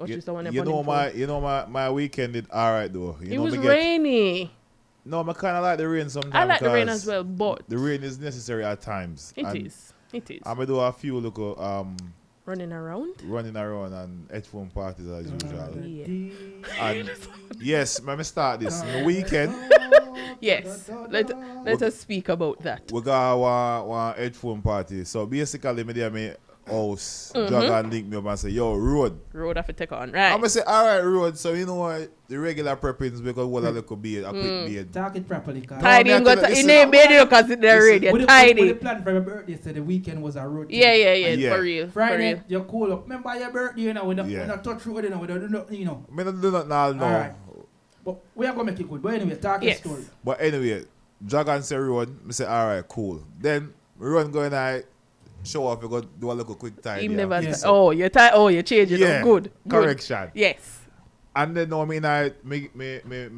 Or just the one my weekend did alright though. It was rainy. No, I kind of like the rain sometimes. I like the rain as well, but the rain is necessary at times. It is. I'm gonna do a few little running around and headphone parties as usual. Yeah. And yes, let me start this. In the weekend. Yes. Let us speak about that. We got one headphone party. So basically, me house, Dragon link me up and say, yo, road have to take on, right? I'm gonna say, alright, road. So you know what? The regular preppings because what a little beard, a quick beard. Talk it properly, cause tidy. You got to name beard because it's the radio. Tidy. The plan for my birthday said the weekend was a road. Yeah. For real. Friday, you're cool up. Remember your birthday, you know, we don't touch road, you know, we don't do, you know. We don't do that now, no. Alright. But we are gonna make it good. But anyway, talk the story. But anyway, Dragon say road. I say, alright, cool. Then run going I show off, you go do a little quick time. You change it. Yeah. Good. Correction. Yes. And then me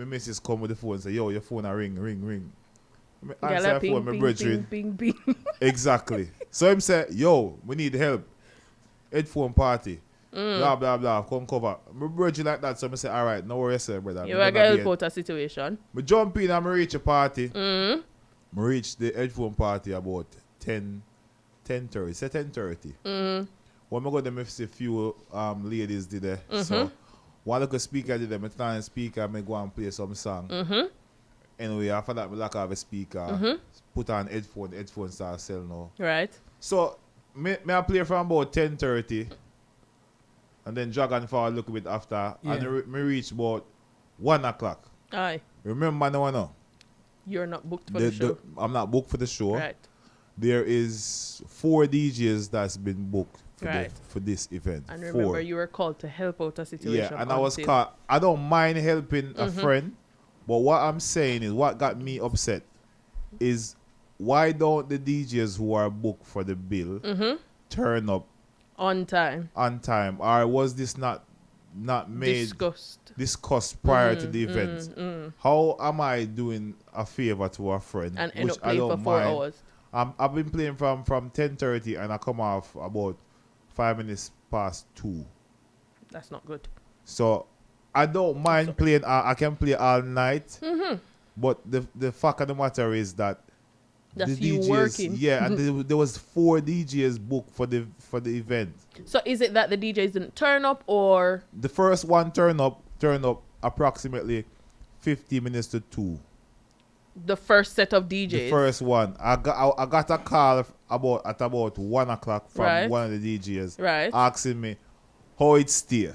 missus come with the phone and say, yo, your phone a ring. Me answer the phone, my brethren. Ping. Exactly. So him say, yo, we need help. Headphone party. Blah, blah, blah. Come cover. My brethren like that. So I say, all right, no worries, sir, brother. You are going to help out a situation. I jump in and I reach a party. I reach the headphone party about 10:30. Say 10:30. When I go there, I see a few ladies did there. So one little speaker did them. I turn speaker, I go and play some song. Anyway, after that, I lock off a speaker, put on headphones start sell now. Right. So I play from about 10:30, and then Dragon for a little bit after, and I reach about 1 o'clock. Aye. Remember no? You're not booked for the show. I'm not booked for the show. Right. There is 4 DJs that's been booked for this event. And remember, you were called to help out a situation. Yeah, and I was called. I don't mind helping a friend, but what I'm saying is what got me upset is why don't the DJs who are booked for the bill turn up on time? Or was this not made discussed prior to the event? How am I doing a favor to a friend? And end up playing for 4 hours. I've been playing from 10:30 and I come off about 5 minutes past 2. That's not good. So I don't mind playing. I can play all night. But the fact of the matter is that that's the you DJs, working. Yeah, and there was 4 DJs booked for the event. So is it that the DJs didn't turn up, or the first one turned up approximately 50 minutes to 2. The first set of DJs. The first one. I got a call at about 1 o'clock from one of the DJs, asking me how it stay.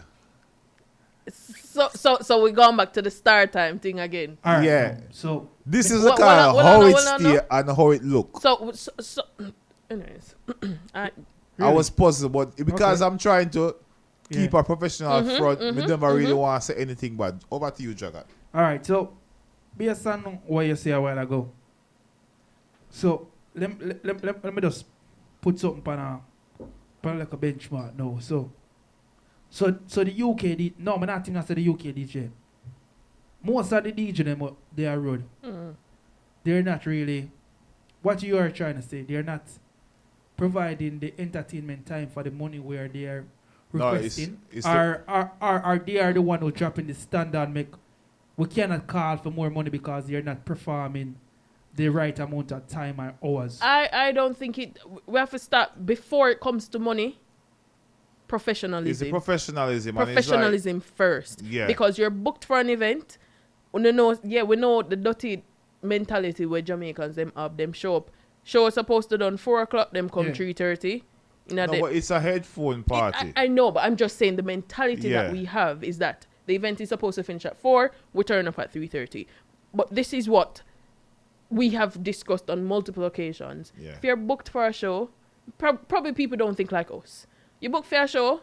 So we're going back to the start time thing again. Right, yeah. So this is a call how it stay and how it look. So anyways, I was puzzled, but because I'm trying to keep a professional front, I never really want to say anything bad. Over to you, Dragon. All right, so based on what you said a while ago, so let me just put something on like a benchmark now. So the UK, no, I'm not thinking the UK DJ. Most of the DJ them they are road. They're not really what you are trying to say. They're not providing the entertainment time for the money where they are requesting. Or they are the one who dropping the standard make. We cannot call for more money because they're not performing the right amount of time or hours. I don't think we have to start before it comes to money. Professionalism. It's professionalism. Professionalism first. Yeah. Because you're booked for an event. We know the dirty mentality where Jamaicans them have. Them show up. Show is supposed to done 4 o'clock. Them come 3:30. No, but it's a headphone party. I know, but I'm just saying the mentality that we have is that the event is supposed to finish at 4. We turn up at 3:30. But this is what we have discussed on multiple occasions. Yeah. If you're booked for a show, probably people don't think like us. You book for a show,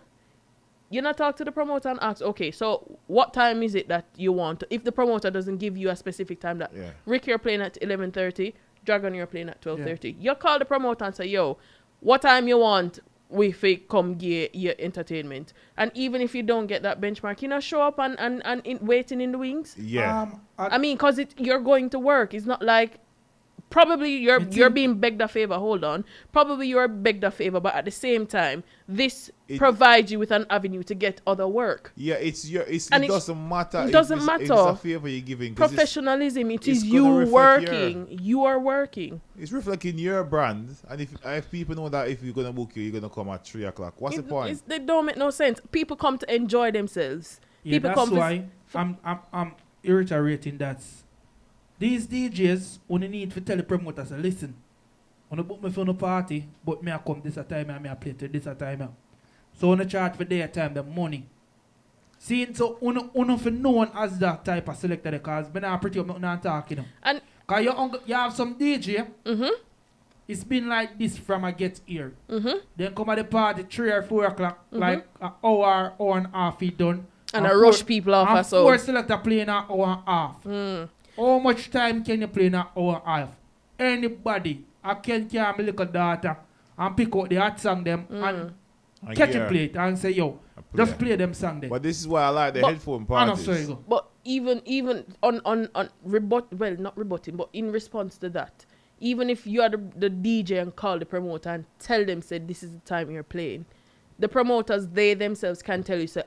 you not talk to the promoter and ask, okay, so what time is it that you want? If the promoter doesn't give you a specific time that Rick, you're playing at 11:30, Dragon, you're playing at 12:30. You call the promoter and say, yo, what time you want? We come get your entertainment. And even if you don't get that benchmark, you know, show up and waiting in the wings. Yeah. I mean, because you're going to work. It's not like probably you're You think- being begged a favor. Hold on. Probably you're begged a favor, but at the same time, this It- provides you with an avenue to get other work. Yeah, it And it doesn't matter. it doesn't if it's matter. a favor you're giving. 'Cause Professionalism, it it's is gonna you reflect working. You are working. It's reflecting your brand, and if people know that if you're gonna book you, you're gonna come at 3 o'clock. What's the point? They don't make no sense. People come to enjoy themselves. Yeah, People that's come to why I'm reiterating that these DJs only need to tell the promoters, listen, when you book me for a party, but me I come this a time and me I play to this a time. So on the chart for their time, the money. See, so uno for known as that type of selector because me not pretty up nothing I'm talking. And Cause you have some DJ, mhm, it's been like this from I get here. mhm, Then come at the party 3 or 4 o'clock, like an hour and a half it done. and I rush people off and or so. 4 selector playing an hour and a half. Mm. How much time can you play in an hour and a half? Anybody, I can carry my little daughter and pick out the hot song them and catch yeah, a plate and say, yo, just play them song there. But this is why I like the But- headphone I know, parties. sorry, go. But even on not rebutting, but in response to that, even if you are the DJ and call the promoter and tell them, say, this is the time you're playing, the promoters, they themselves can tell you, say,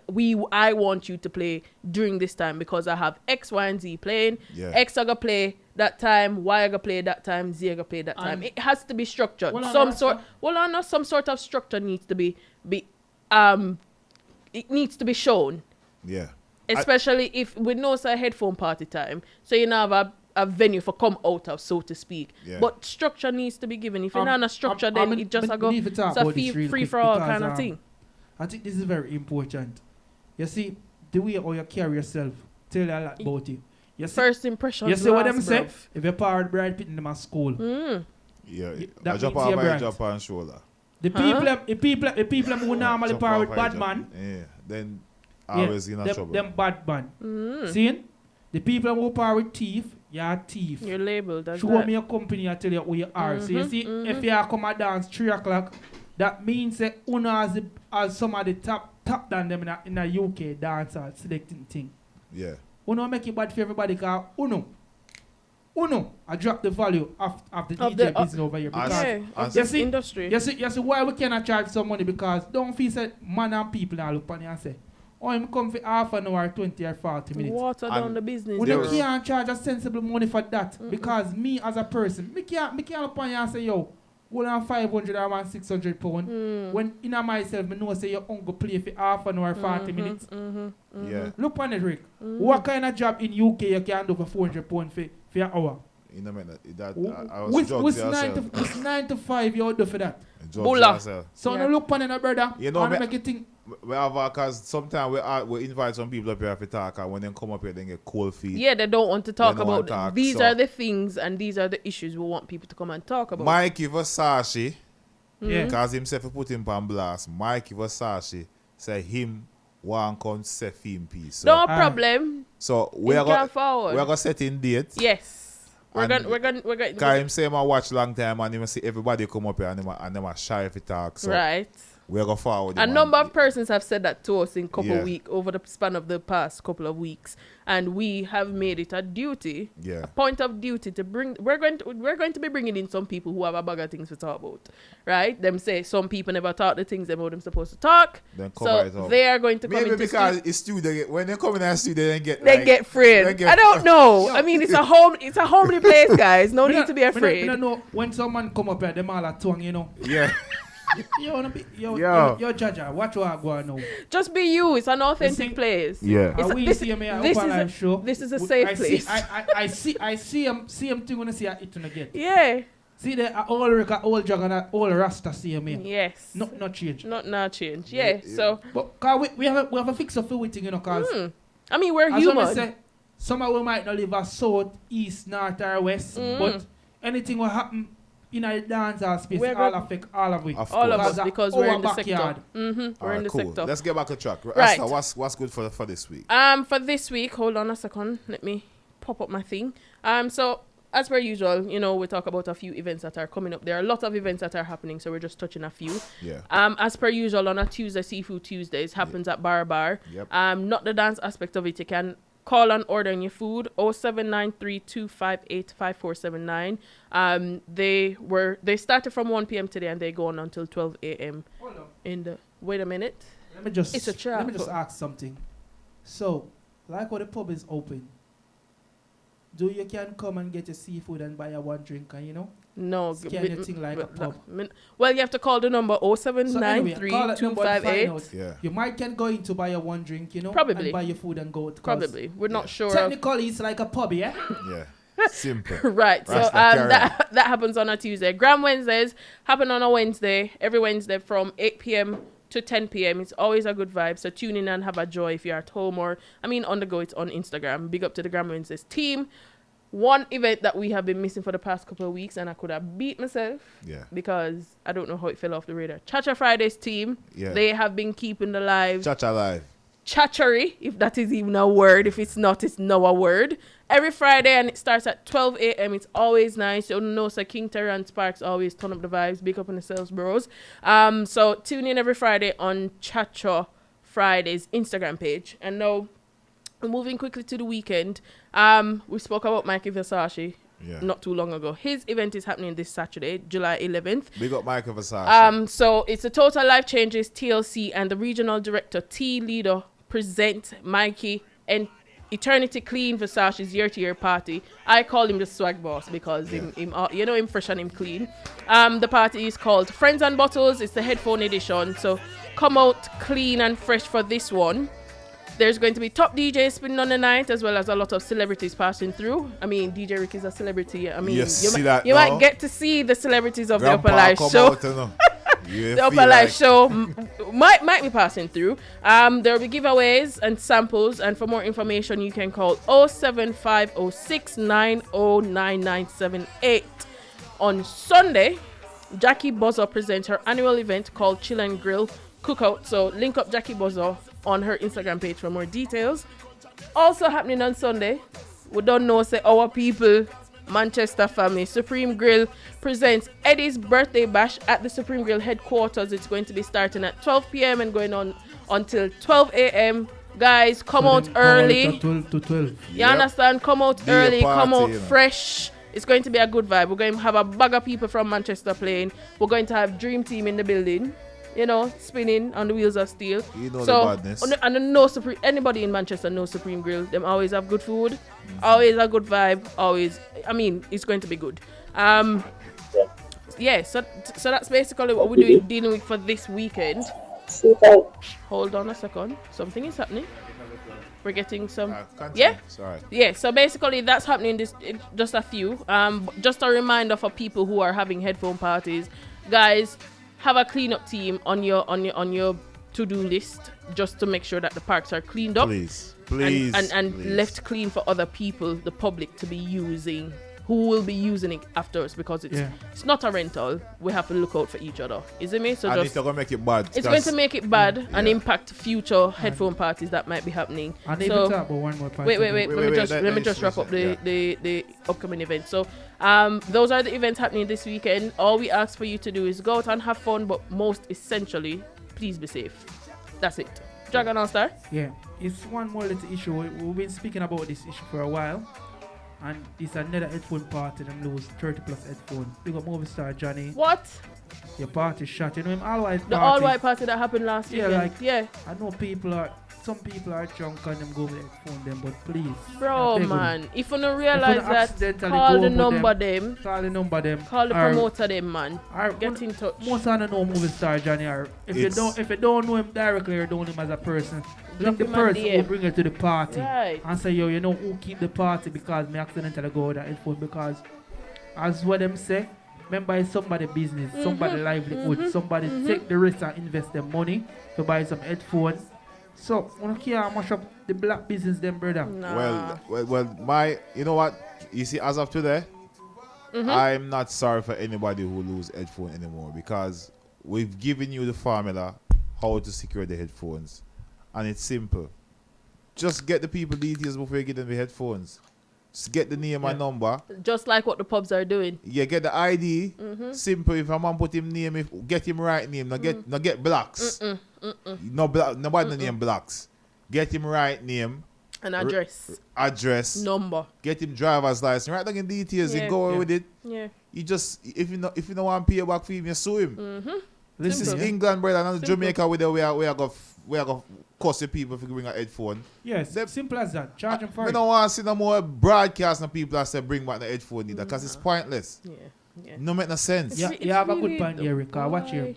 I want you to play during this time because I have X, Y, and Z playing. Yeah. X I gonna play that time, Y I gonna play that time, Z I gonna play that time. And- It has to be structured. Well, Some that's sort fine. well I know some sort of structure needs to be it needs to be shown. Yeah. Especially if we know it's a headphone party time. So you now have a venue for come out of, so to speak. Yeah. But structure needs to be given. If you're not a structure, then it just a go. leave it It's up a about this real free quick for all because, kind of thing. I think this is very important. You see, the way how you carry yourself, tell you a lot about you. You see, First impressions. you see what them last, say? bruv. If you're powered bride putting them at school, Mm. Yeah. that I jump means off you're my bright. jump on shoulder. the people who normally Jump power off with my bad jump. man, Yeah. Then yeah, always in a trouble. them bad man. Mm. See? The people who power with thief, you're a thief. You're labeled as Show that. me your company, I tell you who you are. So you Mhm, see, mhm. if you come and dance 3 o'clock, that means that Uno has some of the top than them in a UK dancer selecting thing. Yeah. Uno make it bad for everybody because Uno, I drop the value of the Of DJ the- business over here. Because Yeah, as- of you this see- industry. you see why we cannot charge some money because don't feel that man and people now look on you and say, oh, I'm come for half an hour, 20 or 40 minutes. Water down And the business. We There don't was- can't charge a sensible money for that because me as a person, me can't look on you and say, yo, hold on 500 or 600 pound. Mm. When in a myself, me know say you only play for half an hour, 40 minutes. Yeah. Look on it, Rick. What kind of job in UK you can do for 400 pound for an hour? You know, man, that I was drugs Which yourself. 9 to 5 you do for that? Drugs Bulla. yourself. So Yeah. now look on it, brother. You know, and me- make you think. We have because sometimes we invite some people up here to talk, and when they come up here, they get cold feet. Yeah, they don't want to talk don't want about to talk, these so- are the things and these are the issues we want people to come and talk about. Mikey Versace, Yeah. because himself put him on blast. Mikey Versace say him want come set him piece. So, No problem. so we You are can going forward. to set in date. Yes. We're And- going Because him say him a watch long time and him see everybody come up here and them a shy if he talk. So right. we are going to forward A him number and- of persons have said that to us in Yeah. over the span of the past couple of weeks, and we have made it a duty, Yeah. a point of duty to bring. We're going to be bringing in some people who have a bag of things to talk about, right? Them say some people never talk the things about them supposed to talk, Then cover it so up. they are going to come Maybe into because stu- it's studio, when they come in the studio, they get they like, get afraid. they get- I don't know. I mean, it's a homely place, guys. No Me need not- to be me not- afraid. me not know when someone come up here, them all a tongue, you know. Yeah. Yo, Yo. Jaja, watch what I go on now. Just be you. It's an You authentic see- place. Yeah. It's And a- we this- see me at this Upnlive is a- show. this is a safe I place. I see him thing when I see it to get. Yeah. See there, a old Rick, a old Jug, and a old Rasta see him here. Yes. Not change. Not change. Yeah. So. But cause we have a fix of everything, you know, cause I mean, we're as I human. say, some of we might not live as south, east, north, or west, but anything will happen in a dance or space, We're all go- affect all of it. Of All of course. us, because our we're in the backyard. sector. We're Alright, in the cool. sector. Let's get back to track. Right. Asta, what's good for this week? For this week, hold on a second. Let me pop up my thing. So as per usual, you know, we talk about a few events that are coming up. There are a lot of events that are happening, so we're just touching a few. Yeah. As per usual, on a Tuesday, Seafood Tuesdays happens at Bar Bar. Yep. Not the dance aspect of it. You can call and order your food. 0793-258-5479. They started from 1 p.m. today and they go on until 12 a.m. Hold on. Wait a minute. Let me just It's a trap. let me just ask something. So, like when the pub is open, do you can come and get your seafood and buy a one drink and No. scan your thing like a pub? Well, you have to call the number So anyway, call that number and find 0793-258. out. Yeah. You might can go in to buy a one drink, Probably. and buy your food and go. 'cause Probably. We're not sure. Technically, it's like a pub, yeah. Yeah. Simple. Right, so Rasta carry that happens on a Tuesday. Grand Wednesdays happen on a Wednesday, every Wednesday from 8 p.m. to 10 p.m. It's always a good vibe, so tune in and have a joy if you're at home or, on the go, it's on Instagram. Big up to the Grand Wednesdays team. One event that we have been missing for the past couple of weeks, and I could have beat myself because I don't know how it fell off the radar. Cha-Cha Fridays team, they have been keeping the live. Cha-Cha live. Chachery, if that is even a word. If it's not, it's no a word. Every Friday, and it starts at 12 a.m. It's always nice. You know, so King Terry and Sparks always turn up the vibes. Big up in the sales bros. So tune in every Friday on Chacha Fridays Instagram page. And now, moving quickly to the weekend. We spoke about Mikey Versace not too long ago. His event is happening this Saturday, July 11th. Big up Michael Versace. So it's a Total Life Changes TLC and the regional director T Leader present Mikey and Eternity Clean Versace's year-to-year party. I call him the swag boss because him fresh and him clean. The party is called Friends and Bottles. It's the headphone edition. So come out clean and fresh for this one. There's going to be top DJs spinning on the night, as well as a lot of celebrities passing through. DJ Rick is a celebrity. You might get to see the celebrities of Grandpa the Upper Life show. The Upper Life show might be passing through. There will be giveaways and samples, and for more information, you can call 07506909978. On Sunday, Jackie Buzzer presents her annual event called Chill and Grill Cookout. So link up Jackie Buzzer on her Instagram page for more details. Also happening on Sunday, we don't know, say our people, Manchester family, Supreme Grill presents Eddie's birthday bash at the Supreme Grill headquarters. It's going to be starting at 12 p.m. and going on until 12 a.m. Guys, come out early. 12 to 12. You understand? Come out early, come out party, fresh. It's going to be a good vibe. We're going to have a bag of people from Manchester playing. We're going to have Dream Team in the building. Spinning on the wheels of steel. The badness. And anybody in Manchester knows Supreme Grill. Them always have good food, always a good vibe, always. It's going to be good. So that's basically what we're dealing with for this weekend. Hold on a second. Something is happening. We're getting some. Sorry. Yeah. So basically, that's happening. Just a few. Just a reminder for people who are having headphone parties, guys. Have a cleanup team on your to-do list just to make sure that the parks are cleaned up. Please. And left clean for other people, the public, to be using, who will be using it after us, because it's not a rental. We have to look out for each other. Is it me? So and it's not going to make it bad. It's going to make it bad and impact future headphone parties that might be happening. And even talk about one more party. Wait. Let me just wrap up the upcoming event. So those are the events happening this weekend. All we ask for you to do is go out and have fun, but most essentially, please be safe. That's it. Dragon All Star? Yeah. It's one more little issue. We've been speaking about this issue for a while. And it's another headphone party. Them lose 30 plus headphones. Big up movie star Johnny. What? Your party shot. You know him all-white party. The all-white party that happened last weekend. I know some people are drunk and them go with headphone them, but please. Bro, man. If you don't realize that, call the number them. Call the number them. Call the promoter them, man. Get in touch. Most of them know movie star Johnny. If you don't know him directly or don't know him as a person, look the person who bring you to the party and say, you know who keep the party because me accidentally go with that headphone, because as what them say, remember it's somebody business, somebody livelihood, somebody take the risk and invest their money to buy some headphones. So, I don't care how much of the black business them, brother. Nah. Well, you know what? You see, as of today, I'm not sorry for anybody who lose headphone anymore, because we've given you the formula how to secure the headphones. And it's simple. Just get the people details before you get them the headphones. Just get the name and number. Just like what the pubs are doing. Yeah, get the ID. Simple. If a man put him name, get him right name. Not get blacks. Nobody name blacks. Get him right name. An address. Number. Get him driver's license. Right down in details and go with it. Yeah. You just if you don't want to pay back for him, you sue him. Mm-hmm. This is Simple. England, brother, and Simple. Jamaica where we are go cost the people if you bring a headphone. Yes, Them- simple as that. Charge them for We it. don't want to see no more broadcast of people that say bring back the headphone neither because it's pointless. Yeah. No make no sense. Yeah, It's you have a really good point here, Rick. Watch here. why?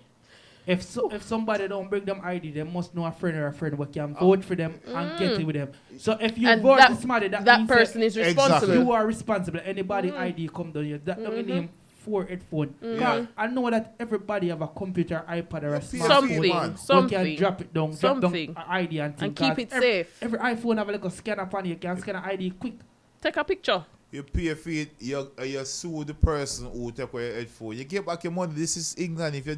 If somebody don't bring them ID, they must know a friend or a friend who can vote for them and get it with them. So if you And vote that- to somebody, that That means person is responsible. you are responsible. Anybody ID come down here, that don't name for headphone. Yeah. I know that everybody have a computer, iPad, or a Something, smartphone. Something. We can drop it down, Something. a ID and things. And keep it every, safe. Every iPhone have a little scanner upon you. You can scan an ID quick. Take a picture. You pay for it, you sue the person who take away your headphone. You get back your money. This is England. If you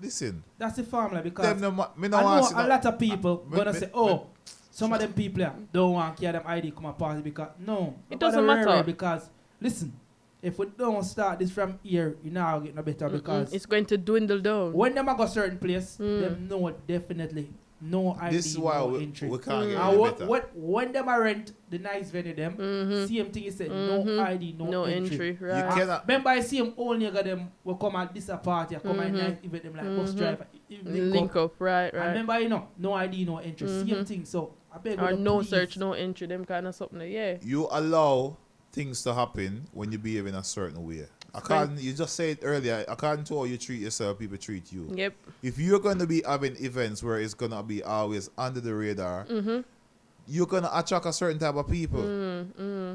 listen, That's the formula because them no, me no I want know see a no- lot of people me- gonna me- say, oh, some of them people here don't want to carry them ID come a party because no. It nobody doesn't worry matter. because listen, if we don't start this from here, you know get no better because It's going to dwindle down. when them go certain place, them know definitely no ID, This is why no we entry. can't get And any better. when them are rent the nice venue them, same thing is said, no ID, No entry, right? You cannot. Remember I see them only got them will come at this party, come at night event them like bus driver, Link up, right. and remember, no ID, no entry. Same thing. So I beg Or you, no please. search, no entry, them kind of something. Yeah. You allow things to happen when you behave in a certain way. You just said earlier, according to how you treat yourself, people treat you. Yep. If you're going to be having events where it's going to be always under the radar, you're going to attract a certain type of people.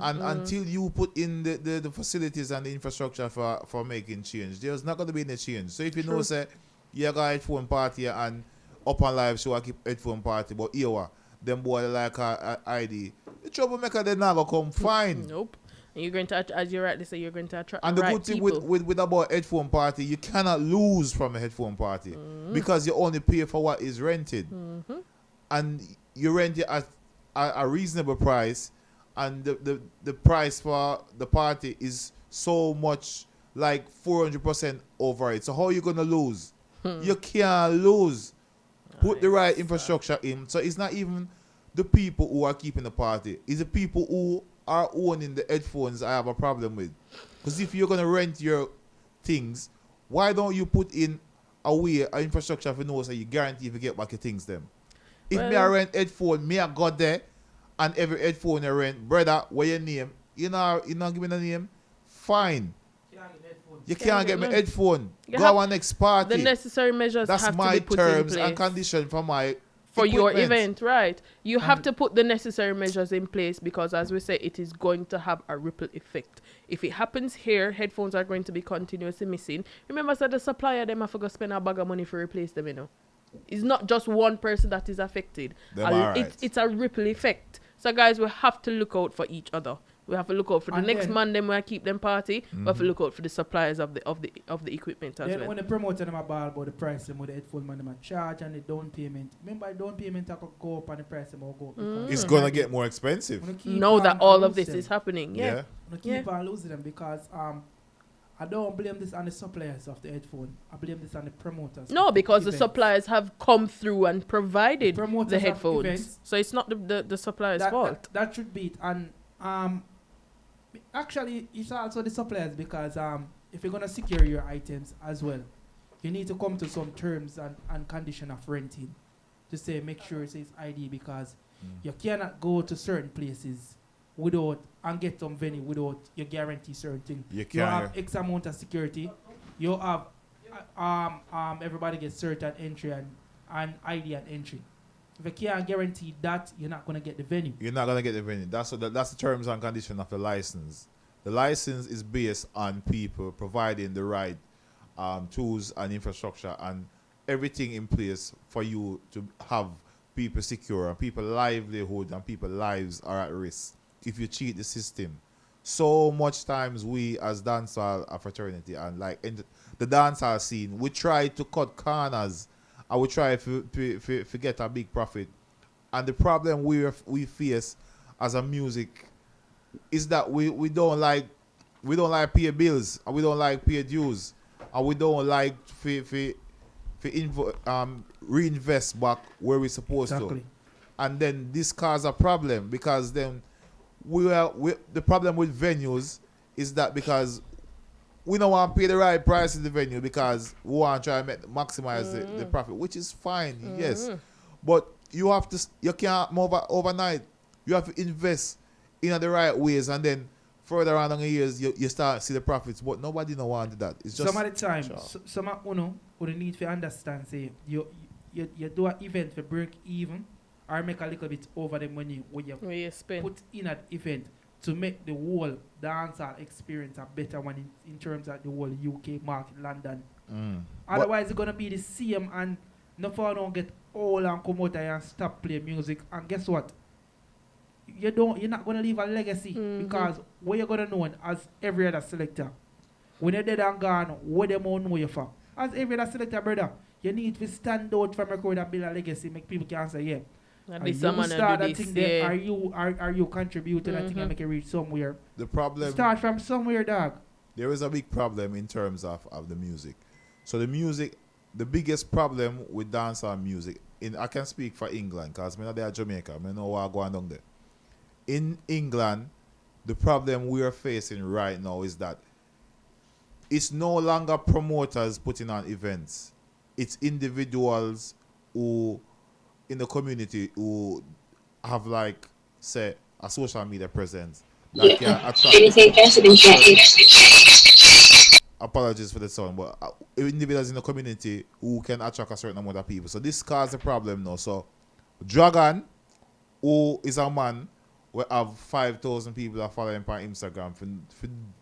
Until you put in the facilities and the infrastructure for making change, there's not going to be any change. So if you know, say, you got a headphone party and Upnlive show I keep headphone party, but here, them boy like a ID, the troublemaker, they never come fine. Nope. And you're going to, as you rightly say, you're going to attract And the the right good thing people. with about headphone party, you cannot lose from a headphone party because you only pay for what is rented. And you rent it at a reasonable price, and the price for the party is so much like 400% over it. So how are you going to lose? You can't lose. Put the right infrastructure in. So it's not even the people who are keeping the party. It's the people who are owning the headphones I have a problem with. Because if you're going to rent your things, why don't you put in a way, an infrastructure for know so you guarantee if you get back your things them? If me I rent headphone, me I got there, and every headphone I rent, brother, what your name? You not give me the name? Fine. You can't get me headphone. You Go have on next party. The necessary measures That's have my to be put in terms place and conditions for my for your equipment. event, right? You have to put the necessary measures in place because, as we say, it is going to have a ripple effect. If it happens here, headphones are going to be continuously missing. Remember, so the supplier them have to go spend a bag of money to replace them. You know, it's not just one person that is affected. Them alright. It's a ripple effect. So, guys, we have to look out for each other. We have to look out for the And next then- man them where keep them party. We have to look out for the suppliers of the equipment as Then well. when the promoter them about the price them with the headphone man them a charge and the down payment. Remember the down payment I could go up and the price them will go up. because It's going to get more expensive. wanna keep Know that on all of losing this them. is happening. Yeah. Wanna keep on losing them because I don't blame this on the suppliers of the headphone. I blame this on the promoters. No, of because the events. suppliers have come through and provided Promoters the of headphones. events. So it's not the supplier's that, fault. that should be it. And actually, it's also the suppliers because if you're gonna secure your items as well, you need to come to some terms and condition of renting to say make sure it says ID because you cannot go to certain places without and get some venue without you guarantee certain things. You You can't. have X amount of security. You have everybody gets certain entry and ID and entry. If you can't guarantee that, you're not gonna get the venue. You're not going to get the venue. That's the terms and condition of the license. The license is based on people providing the right tools and infrastructure and everything in place for you to have people secure and people livelihood and people lives are at risk if you cheat the system. So much times we as dancehall a fraternity and like in the dancehall scene, we try to cut corners and we try to get a big profit. And the problem we face as a music is that we don't like pay bills and we don't like pay dues and we don't like reinvest back where we're supposed to. Exactly. And then this cause a problem because then the problem with venues is that because we don't want to pay the right price in the venue because we want to try and maximize the profit, which is fine, yes. But you can't move overnight. You have to invest in the right ways, and then further on in the years, you start to see the profits. But nobody don't want that. It's just some of the time, some of you need to understand, say, you do an event for break even or make a little bit over the money when you spend. Put in an event to make the whole dancehall experience a better one in terms of the whole UK market, London. Otherwise, it's going to be the same, and no far don't get all and come out and stop playing music. And guess what? You're not going to leave a legacy because what you're going to know as every other selector, when you're dead and gone, what they won't know you for. As every other selector, brother, you need to stand out from record and build a legacy, make people can say, yeah. Are you start that thing there? Are you contributing that thing and make it reach somewhere? The problem start from somewhere, dog. There is a big problem in terms of the music. So the biggest problem with dancehall music, I can speak for England because I'm not there Jamaica. I know what going on there. In England, the problem we are facing right now is that it's no longer promoters putting on events. It's individuals who in the community who have say a social media presence that can attract. Apologies for the sound, but individuals in the community who can attract a certain amount of people. So this causes a problem now. So Dragon, who is a man, will have 5,000 people that follow him on Instagram for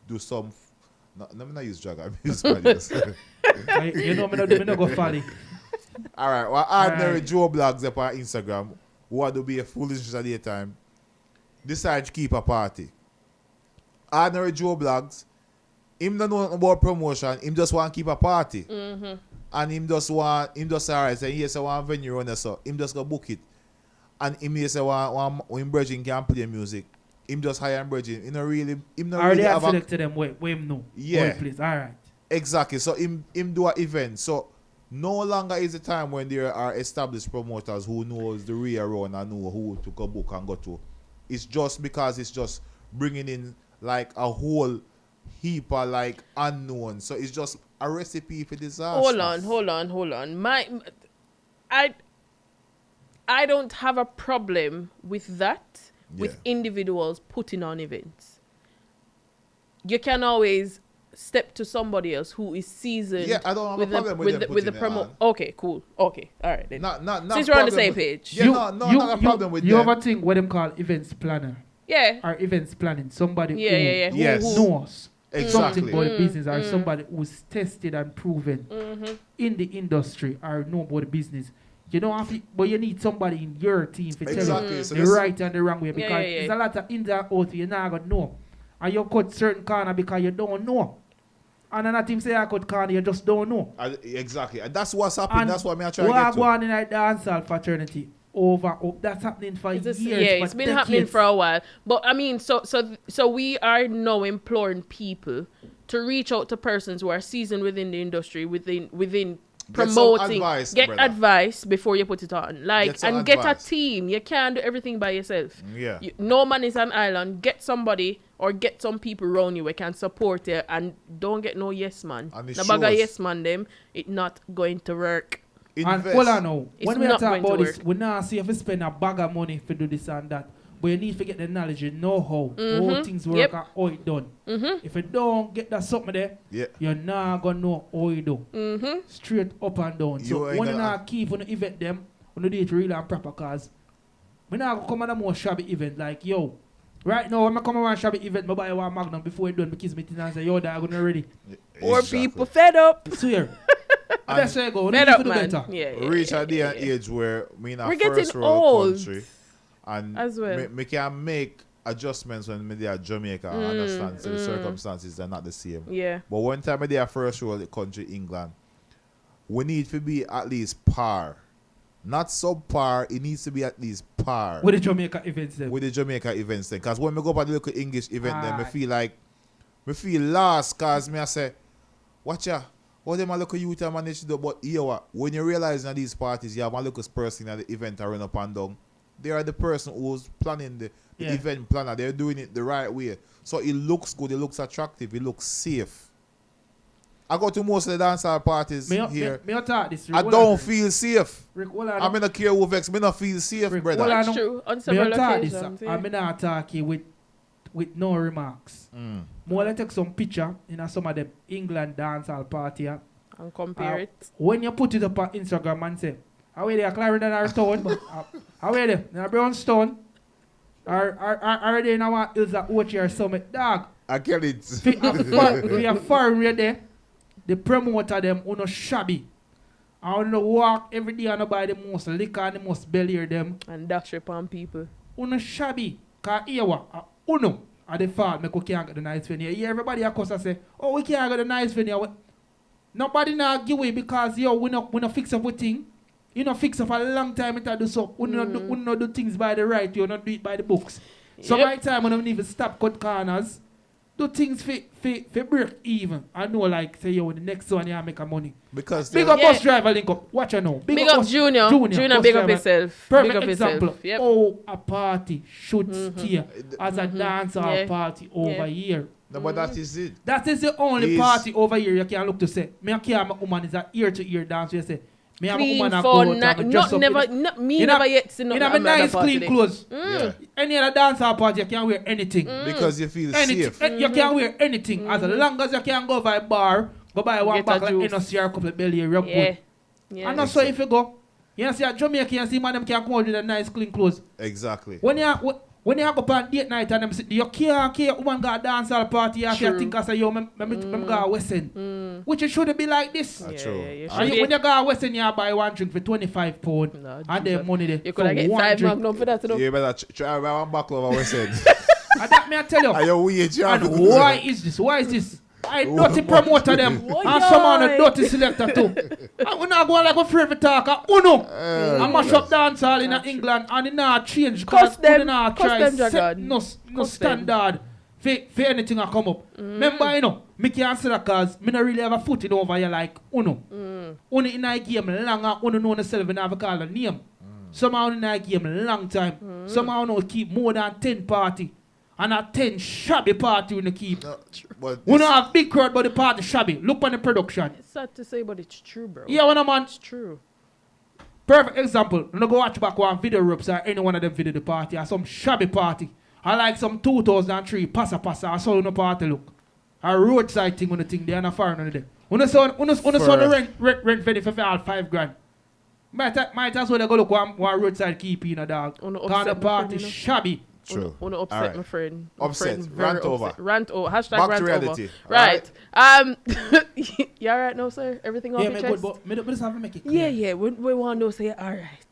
do some. Let me not use Dragon. Use you know, me not go follow. Alright, well, ordinary Joe blogs up on Instagram who want to be a foolishness at the time decide to keep a party. Ordinary Joe blogs, him don't know about promotion, him just want to keep a party. And him just alright, say yes, I want venue runner, so him just go book it. And him yes, I want him bridging can play music. Him just hire him bridging. Him not really have selected them where him know. Yeah. Please. Alright. Exactly. So him do an event. So no longer is the time when there are established promoters who knows the real run and know who to go book and go to. It's just because it's just bringing in like a whole heap of like unknown. So it's just a recipe for disaster. Hold on. I don't have a problem with that, with individuals putting on events. You can always step to somebody else who is seasoned. Yeah, I don't have a problem with the promo. Okay, cool. Okay, all right then. Not Since we're on the same page. Yeah, not a problem with you them. have a thing what them call events planner. Yeah. Or events planning. Somebody who Yes. knows Exactly. something about the business or somebody who's tested and proven in the industry or know about the business. You don't have to, but you need somebody in your team to tell you So the right and the wrong way because there's a lot of ins and outs you're not going to know. And you cut certain corner because you don't know. And another team say I cut corner, you just don't know. Exactly. And that's what's happening. That's what I'm trying to get to. We are going in a dancehall fraternity. That's happening for years. It's been happening for a while. But I mean, so we are now imploring people to reach out to persons who are seasoned within the industry, within promoting. Get advice before you put it on. Get a team. You can't do everything by yourself. Yeah. No man is an island. Get somebody or get some people around you who can support you, and don't get no yes man. The bag of yes man them, it not going to work. And hold on now. When we talk about this, we not see if you spend a bag of money to do this and that. But you need to get the knowledge, you know how things work and how it done. If you don't get that something there, you're not going to know how it do. Straight up and down. So when you not keep on the event them, when you do it really and proper, because we not come on a more shabby event like, yo, right now when I come on a shabby event, I buy one Magnum before it done because me and say, yo, that I'm ready. Or people fed up. Swear. That's where you go. Fed up, man. We reach a day and age where we're in a we're first getting world old. country. And as well. we can make adjustments when we are Jamaica. I understand. So the circumstances are not the same. Yeah. But one time we are first world country, England, we need to be at least par. Not subpar, it needs to be at least par. With the Jamaica events then. Because when we go to the local English event then, I feel lost because I say, watch ya. What them a local youth manage to do, but here what? When you realize in these parties, you have a local person at the event to run up and down, they are the person who's planning the Yeah. event planner. They're doing it the right way. So it looks good, it looks attractive, it looks safe. I go to most of the dancehall parties here. Me talk this. I don't feel safe. Rick, I mean, not care who vex. Me not feel safe, Rick, brother. That's true. On several occasions. I'm not talking with no remarks. More I take some picture in some of the England dancehall party. And compare it. When you put it up on Instagram and say, how are they, Clarendon or Stone? How are they? In a Brownstone? Are they in our hills at Ochi or Summit? Dog. I get it. If you're foreign right there, the promoter them uno shabby. I want to walk every day and buy the most liquor and the most belly them. And dash rip on people. Uno shabby. Because here what? Uno at the fault make we can't get the nice venue. Yeah, everybody of course say, oh, we can't get the nice venue. Nobody now give away because yo, we not fix up with thing. You know fix up a long time it do so. We not do things by the right, you not do it by the books. So my time when I don't even stop cut corners. Do things for break even. I know like say yo the next one you make a money. Because Big up bus driver link up. Watch you know. Big up Junior. Junior big up yourself. Perfect Big up example. yourself. Yep. Oh, a party should stay as a dancer party over here. no, but that is it. That is the only party over here you can look to say. Me and my woman is a ear to ear dance. You say. Me and my Clean woman for never yet seen in a nice clean clothes. Yeah. Any other dancer party you can wear anything. Because you feel Anything. safe. You can wear anything as long as you can go by a bar, go buy one Get pack a like juice. NOC or a couple of belly, rub Yeah. good. Yeah. And also if you go, you see a Jamaican, you see man them can come out with a nice clean clothes. Exactly. When you go on date night and them sit, you can't woman got a dance all party, you can think as a yo, me go West End. Which it shouldn't be like this. That's true. And when you go West End, you buy one drink for £25 No, and then money there. You could have get 5 magnum for that. You better try to buy one buckle over West End. And that me I tell you. Are you weird, John? And why is this? Why is this? I dirty promoter them. And some on a dirty selector too. And we not go like a favorite talker. Uno. I mash up dance all in England and it not change. Cuss them. Not Cuss try them, set Dragon. no Cuss them. standard for anything I come up. Remember, you know, me can't say that cause me not really have a foot in over here like Uno. Uno in a game long and Uno know yourself and have a call a name. Somehow in a game long time. Somehow Uno keep more than 10 party. And a 10 shabby party when you keep. No, but We don't have big crowd but the party shabby. Look on the production. It's sad to say, but it's true, bro. Yeah, when a man. It's true. Perfect example. When I go watch back one video ropes or any one of them video the party or some shabby party. I like some 2003 passa I saw on the party look. A roadside thing on the thing there and a foreign on the day. When I saw the rent ready for all $5,000. Might as well go look one roadside keep in a dog. Cause the party shabby. true. Want to upset Alright. my friend. Upset. My friend very Rant over. upset. Rant over. Hashtag Back rant to reality. over. Right. You alright now, sir? Everything off Yeah, your man, chest? good, but me just have to make it clear. Yeah. We want to know, say, alright.